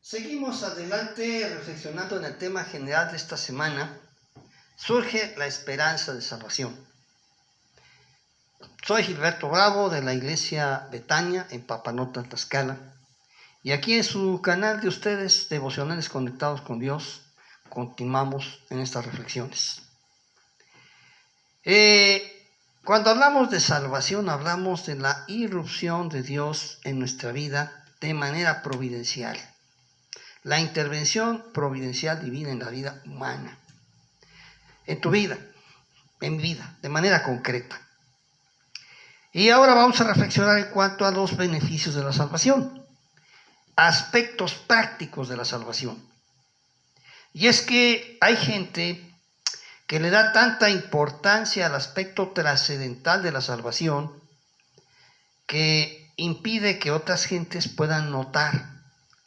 Seguimos adelante reflexionando en el tema general de esta semana. Surge la esperanza de salvación. Soy Gilberto Bravo de la iglesia Betania en Papanotla, Tlaxcala. Y aquí en su canal de ustedes, Devocionales Conectados con Dios, continuamos en estas reflexiones. Cuando hablamos de salvación, hablamos de la irrupción de Dios en nuestra vida de manera providencial. La intervención providencial divina en la vida humana, en tu vida, en mi vida, de manera concreta. Y ahora vamos a reflexionar en cuanto a los beneficios de la salvación, aspectos prácticos de la salvación. Y es que hay gente que le da tanta importancia al aspecto trascendental de la salvación que impide que otras gentes puedan notar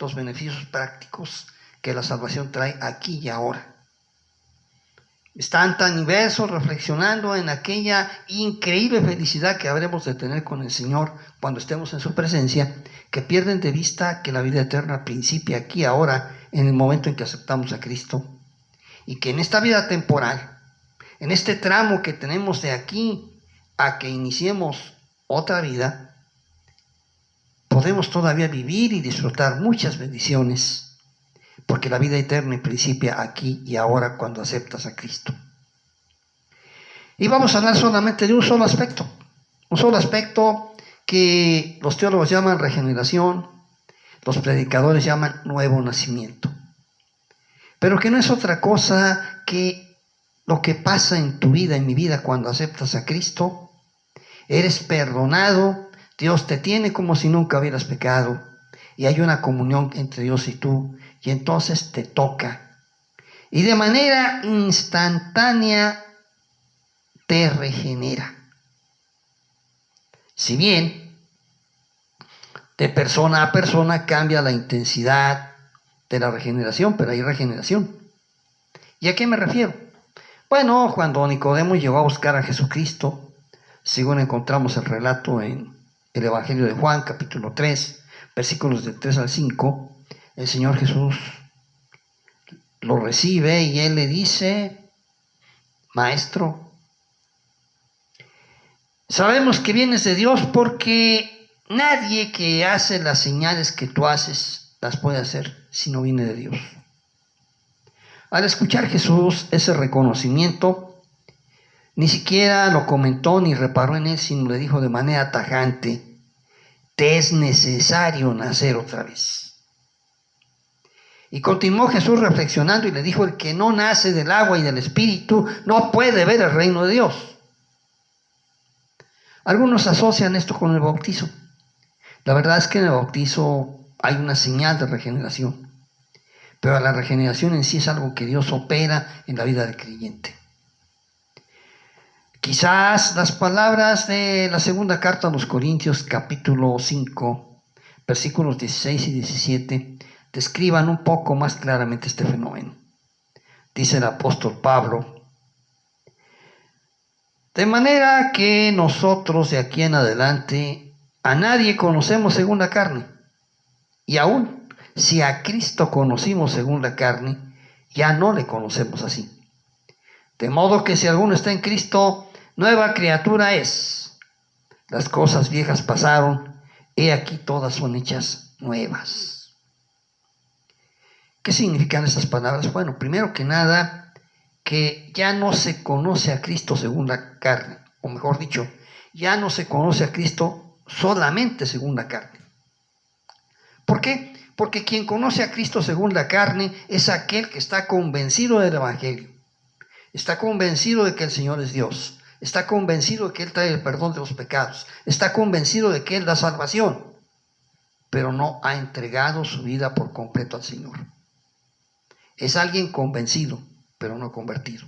los beneficios prácticos que la salvación trae aquí y ahora. Están tan inversos reflexionando en aquella increíble felicidad que habremos de tener con el Señor cuando estemos en su presencia, que pierden de vista que la vida eterna principia aquí ahora, en el momento en que aceptamos a Cristo, y que en esta vida temporal, en este tramo que tenemos de aquí a que iniciemos otra vida, podemos todavía vivir y disfrutar muchas bendiciones, porque la vida eterna principia aquí y ahora cuando aceptas a Cristo. Y vamos a hablar solamente de un solo aspecto que los teólogos llaman regeneración, los predicadores llaman nuevo nacimiento, pero que no es otra cosa que lo que pasa en tu vida, en mi vida, cuando aceptas a Cristo. Eres perdonado, Dios te tiene como si nunca hubieras pecado, y hay una comunión entre Dios y tú, y entonces te toca. Y de manera instantánea te regenera. Si bien de persona a persona cambia la intensidad de la regeneración, pero hay regeneración. ¿Y a qué me refiero? Bueno, cuando Nicodemo llegó a buscar a Jesucristo, según encontramos el relato en el Evangelio de Juan, capítulo 3, versículos del 3 al 5, el Señor Jesús lo recibe y él le dice: Maestro, sabemos que vienes de Dios porque nadie que hace las señales que tú haces las puede hacer si no viene de Dios. Al escuchar Jesús ese reconocimiento, ni siquiera lo comentó ni reparó en él, sino le dijo de manera tajante: te es necesario nacer otra vez. Y continuó Jesús reflexionando y le dijo: el que no nace del agua y del Espíritu no puede ver el reino de Dios. Algunos asocian esto con el bautizo. La verdad es que en el bautizo hay una señal de regeneración, pero la regeneración en sí es algo que Dios opera en la vida del creyente. Quizás las palabras de la segunda carta a los Corintios, capítulo 5, versículos 16 y 17, describan un poco más claramente este fenómeno. Dice el apóstol Pablo: de manera que nosotros de aquí en adelante a nadie conocemos según la carne, y aún si a Cristo conocimos según la carne, ya no le conocemos así. De modo que si alguno está en Cristo, nueva criatura es. Las cosas viejas pasaron, he aquí todas son hechas nuevas. ¿Qué significan estas palabras? Bueno, primero que nada, que ya no se conoce a Cristo según la carne, o mejor dicho, ya no se conoce a Cristo solamente según la carne. ¿Por qué? Porque quien conoce a Cristo según la carne es aquel que está convencido del Evangelio, está convencido de que el Señor es Dios, está convencido de que Él trae el perdón de los pecados, está convencido de que Él da salvación, pero no ha entregado su vida por completo al Señor. Es alguien convencido, pero no convertido.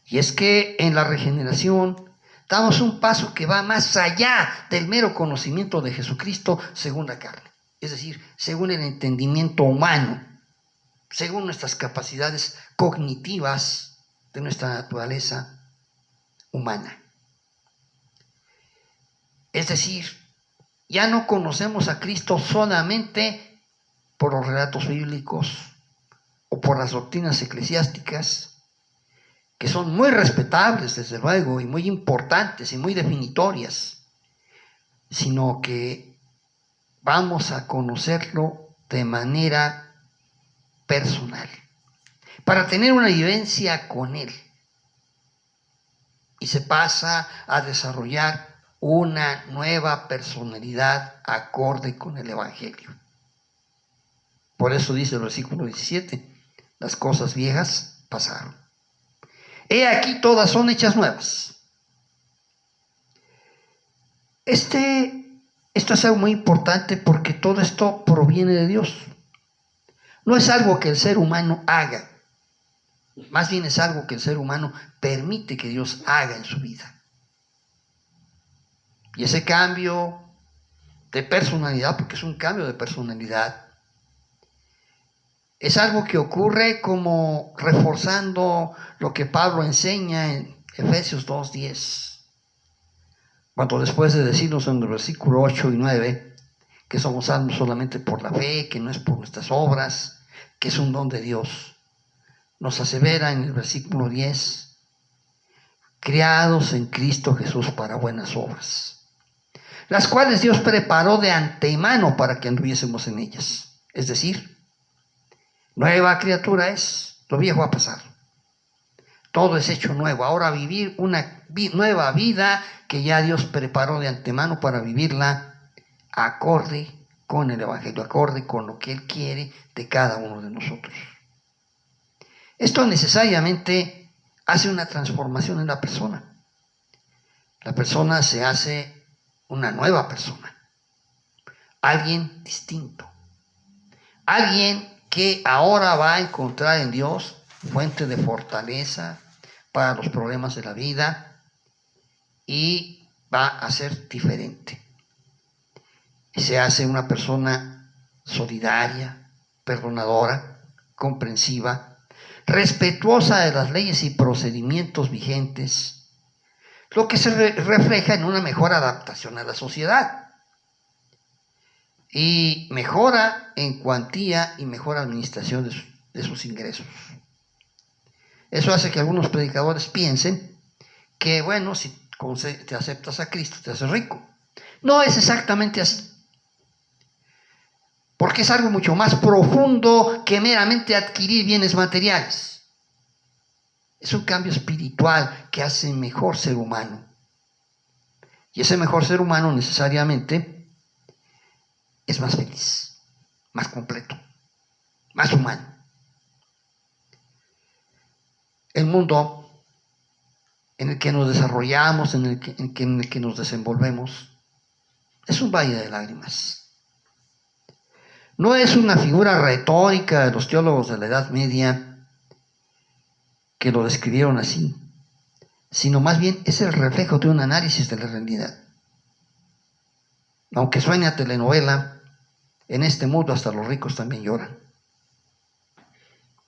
Y es que en la regeneración damos un paso que va más allá del mero conocimiento de Jesucristo según la carne, es decir, según el entendimiento humano, según nuestras capacidades cognitivas de nuestra naturaleza humana. Es decir, ya no conocemos a Cristo solamente por los relatos bíblicos o por las doctrinas eclesiásticas, que son muy respetables, desde luego, y muy importantes y muy definitorias, sino que vamos a conocerlo de manera personal, para tener una vivencia con Él. Y se pasa a desarrollar una nueva personalidad acorde con el Evangelio. Por eso dice el versículo 17, las cosas viejas pasaron. He aquí todas son hechas nuevas. Esto es algo muy importante porque todo esto proviene de Dios. No es algo que el ser humano haga, más bien es algo que el ser humano permite que Dios haga en su vida. Y ese cambio de personalidad, porque es un cambio de personalidad, es algo que ocurre como reforzando lo que Pablo enseña en Efesios 2:10. Cuando después de decirnos en el versículo 8 y 9 que somos salvos solamente por la fe, que no es por nuestras obras, que es un don de Dios, nos asevera en el versículo 10, criados en Cristo Jesús para buenas obras, las cuales Dios preparó de antemano para que anduviésemos en ellas. Es decir, nueva criatura es, lo viejo ha pasado. Todo es hecho nuevo. Ahora vivir una nueva vida que ya Dios preparó de antemano para vivirla acorde con el Evangelio, acorde con lo que Él quiere de cada uno de nosotros. Esto necesariamente hace una transformación en la persona. La persona se hace una nueva persona, alguien distinto, alguien que ahora va a encontrar en Dios fuente de fortaleza para los problemas de la vida y va a ser diferente. Se hace una persona solidaria, perdonadora, comprensiva, respetuosa de las leyes y procedimientos vigentes, lo que se refleja en una mejor adaptación a la sociedad y mejora en cuantía y mejor administración de sus ingresos. Eso hace que algunos predicadores piensen que, bueno, si te aceptas a Cristo, te haces rico. No es exactamente así, porque es algo mucho más profundo que meramente adquirir bienes materiales. Es un cambio espiritual que hace mejor ser humano. Y ese mejor ser humano necesariamente es más feliz, más completo, más humano. El mundo en el que nos desarrollamos, en el que nos desenvolvemos, es un valle de lágrimas. No es una figura retórica de los teólogos de la Edad Media que lo describieron así, sino más bien es el reflejo de un análisis de la realidad. Aunque suene a telenovela, en este mundo hasta los ricos también lloran.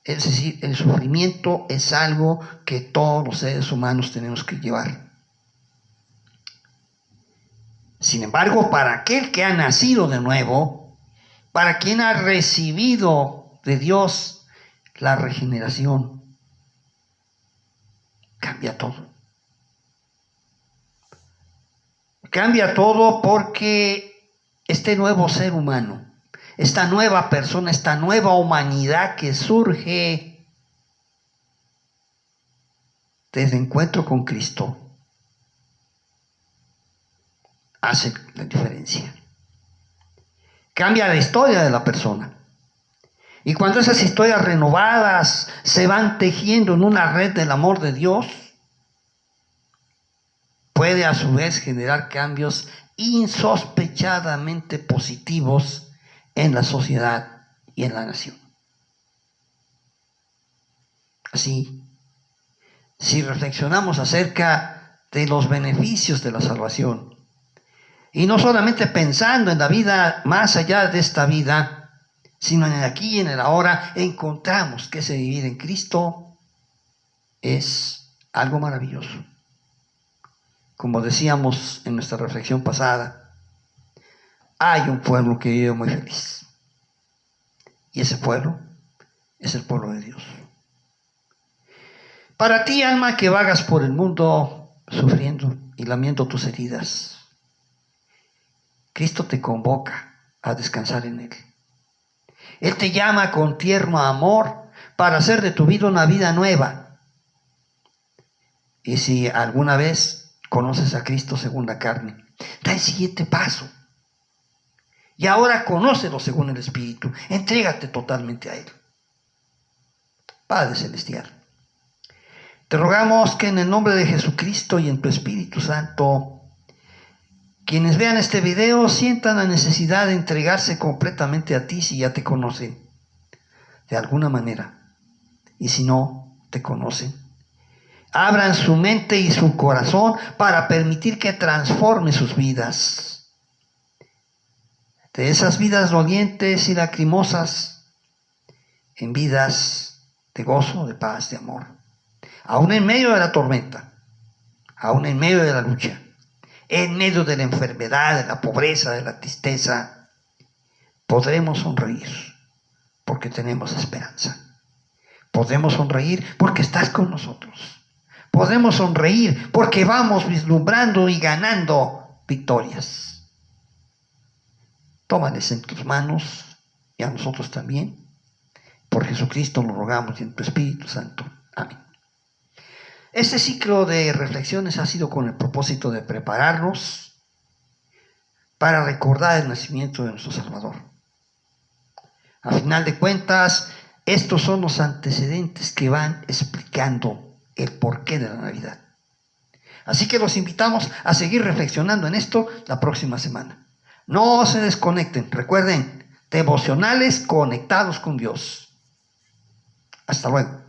Es decir, el sufrimiento es algo que todos los seres humanos tenemos que llevar. Sin embargo, para aquel que ha nacido de nuevo, para quien ha recibido de Dios la regeneración, cambia todo. Cambia todo porque este nuevo ser humano, esta nueva persona, esta nueva humanidad que surge desde encuentro con Cristo, hace la diferencia. Cambia la historia de la persona. Y cuando esas historias renovadas se van tejiendo en una red del amor de Dios, puede a su vez generar cambios insospechadamente positivos en la sociedad y en la nación. Así, si reflexionamos acerca de los beneficios de la salvación, y no solamente pensando en la vida más allá de esta vida, sino en el aquí y en el ahora, encontramos que ese vivir en Cristo es algo maravilloso. Como decíamos en nuestra reflexión pasada, hay un pueblo que vive muy feliz. Y ese pueblo es el pueblo de Dios. Para ti, alma que vagas por el mundo sufriendo y lamiendo tus heridas, Cristo te convoca a descansar en Él. Él te llama con tierno amor para hacer de tu vida una vida nueva. Y si alguna vez conoces a Cristo según la carne, da el siguiente paso. Y ahora conócelo según el Espíritu. Entrégate totalmente a Él. Padre Celestial, te rogamos que en el nombre de Jesucristo y en tu Espíritu Santo, quienes vean este video sientan la necesidad de entregarse completamente a ti si ya te conocen de alguna manera. Y si no te conocen, abran su mente y su corazón para permitir que transforme sus vidas. De esas vidas dolientes y lacrimosas, en vidas de gozo, de paz, de amor. Aún en medio de la tormenta, aún en medio de la lucha, en medio de la enfermedad, de la pobreza, de la tristeza, podremos sonreír porque tenemos esperanza. Podremos sonreír porque estás con nosotros. Podemos sonreír porque vamos vislumbrando y ganando victorias. Tómales en tus manos y a nosotros también. Por Jesucristo lo rogamos y en tu Espíritu Santo. Amén. Este ciclo de reflexiones ha sido con el propósito de prepararnos para recordar el nacimiento de nuestro Salvador. A final de cuentas, estos son los antecedentes que van explicando el porqué de la Navidad. Así que los invitamos a seguir reflexionando en esto la próxima semana. No se desconecten. Recuerden, devocionales conectados con Dios. Hasta luego.